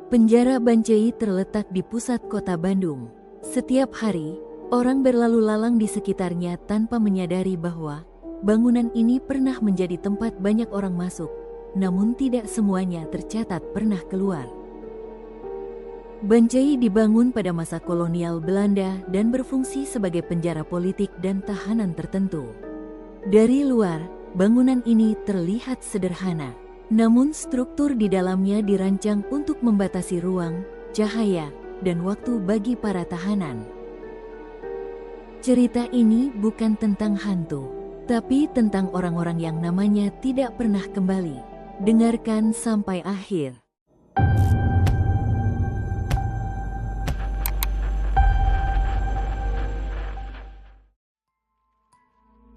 Penjara Bancai terletak di pusat kota Bandung. Setiap hari, orang berlalu lalang di sekitarnya tanpa menyadari bahwa bangunan ini pernah menjadi tempat banyak orang masuk, namun tidak semuanya tercatat pernah keluar. Bancai dibangun pada masa kolonial Belanda dan berfungsi sebagai penjara politik dan tahanan tertentu. Dari luar, bangunan ini terlihat sederhana. Namun struktur di dalamnya dirancang untuk membatasi ruang, cahaya, dan waktu bagi para tahanan. Cerita ini bukan tentang hantu, tapi tentang orang-orang yang namanya tidak pernah kembali. Dengarkan sampai akhir.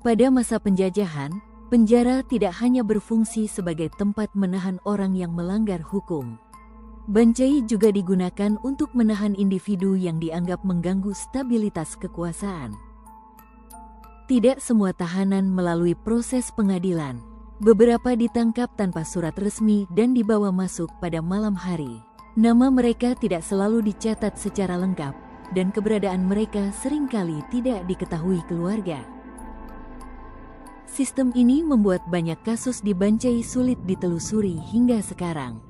Pada masa penjajahan, penjara tidak hanya berfungsi sebagai tempat menahan orang yang melanggar hukum. Bancai juga digunakan untuk menahan individu yang dianggap mengganggu stabilitas kekuasaan. Tidak semua tahanan melalui proses pengadilan. Beberapa ditangkap tanpa surat resmi dan dibawa masuk pada malam hari. Nama mereka tidak selalu dicatat secara lengkap, dan keberadaan mereka seringkali tidak diketahui keluarga. Sistem ini membuat banyak kasus di Bancai sulit ditelusuri hingga sekarang.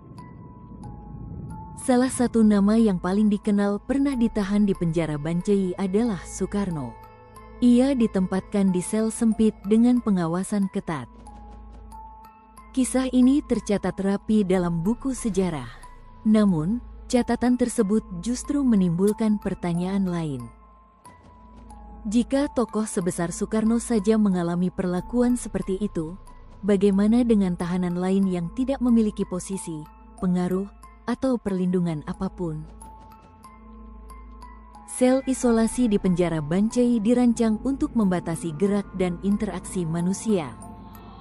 Salah satu nama yang paling dikenal pernah ditahan di penjara Bancai adalah Soekarno. Ia ditempatkan di sel sempit dengan pengawasan ketat. Kisah ini tercatat rapi dalam buku sejarah. Namun, catatan tersebut justru menimbulkan pertanyaan lain. Jika tokoh sebesar Soekarno saja mengalami perlakuan seperti itu, bagaimana dengan tahanan lain yang tidak memiliki posisi, pengaruh, atau perlindungan apapun? Sel isolasi di penjara Bancai dirancang untuk membatasi gerak dan interaksi manusia.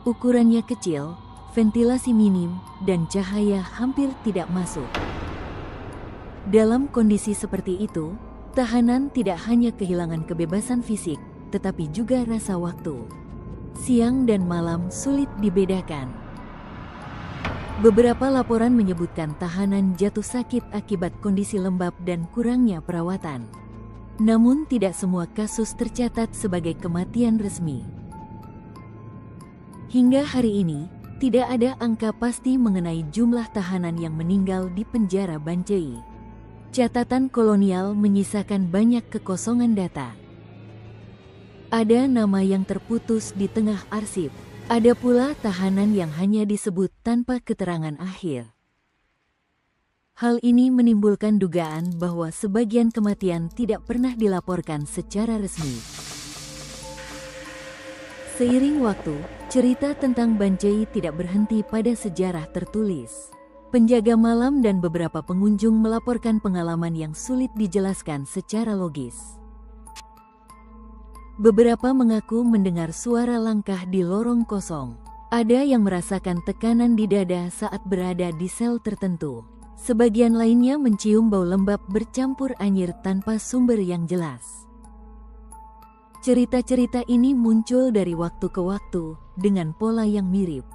Ukurannya kecil, ventilasi minim, dan cahaya hampir tidak masuk. Dalam kondisi seperti itu, tahanan tidak hanya kehilangan kebebasan fisik, tetapi juga rasa waktu. Siang dan malam sulit dibedakan. Beberapa laporan menyebutkan tahanan jatuh sakit akibat kondisi lembab dan kurangnya perawatan. Namun tidak semua kasus tercatat sebagai kematian resmi. Hingga hari ini, tidak ada angka pasti mengenai jumlah tahanan yang meninggal di penjara Bancai. Catatan kolonial menyisakan banyak kekosongan data. Ada nama yang terputus di tengah arsip. Ada pula tahanan yang hanya disebut tanpa keterangan akhir. Hal ini menimbulkan dugaan bahwa sebagian kematian tidak pernah dilaporkan secara resmi. Seiring waktu, cerita tentang Bancai tidak berhenti pada sejarah tertulis. Penjaga malam dan beberapa pengunjung melaporkan pengalaman yang sulit dijelaskan secara logis. Beberapa mengaku mendengar suara langkah di lorong kosong. Ada yang merasakan tekanan di dada saat berada di sel tertentu. Sebagian lainnya mencium bau lembab bercampur anyir tanpa sumber yang jelas. Cerita-cerita ini muncul dari waktu ke waktu dengan pola yang mirip.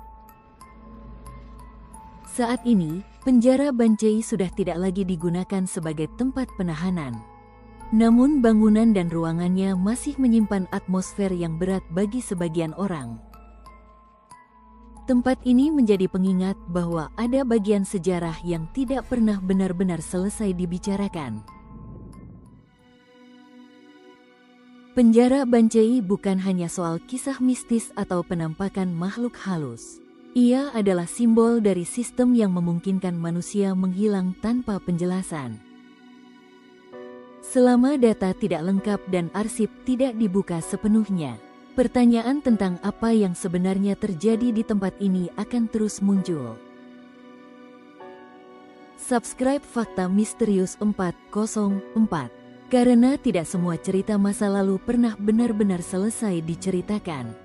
Saat ini, penjara Bancai sudah tidak lagi digunakan sebagai tempat penahanan. Namun bangunan dan ruangannya masih menyimpan atmosfer yang berat bagi sebagian orang. Tempat ini menjadi pengingat bahwa ada bagian sejarah yang tidak pernah benar-benar selesai dibicarakan. Penjara Bancai bukan hanya soal kisah mistis atau penampakan makhluk halus. Ia adalah simbol dari sistem yang memungkinkan manusia menghilang tanpa penjelasan. Selama data tidak lengkap dan arsip tidak dibuka sepenuhnya, pertanyaan tentang apa yang sebenarnya terjadi di tempat ini akan terus muncul. Subscribe Fakta Misterius 404, karena tidak semua cerita masa lalu pernah benar-benar selesai diceritakan.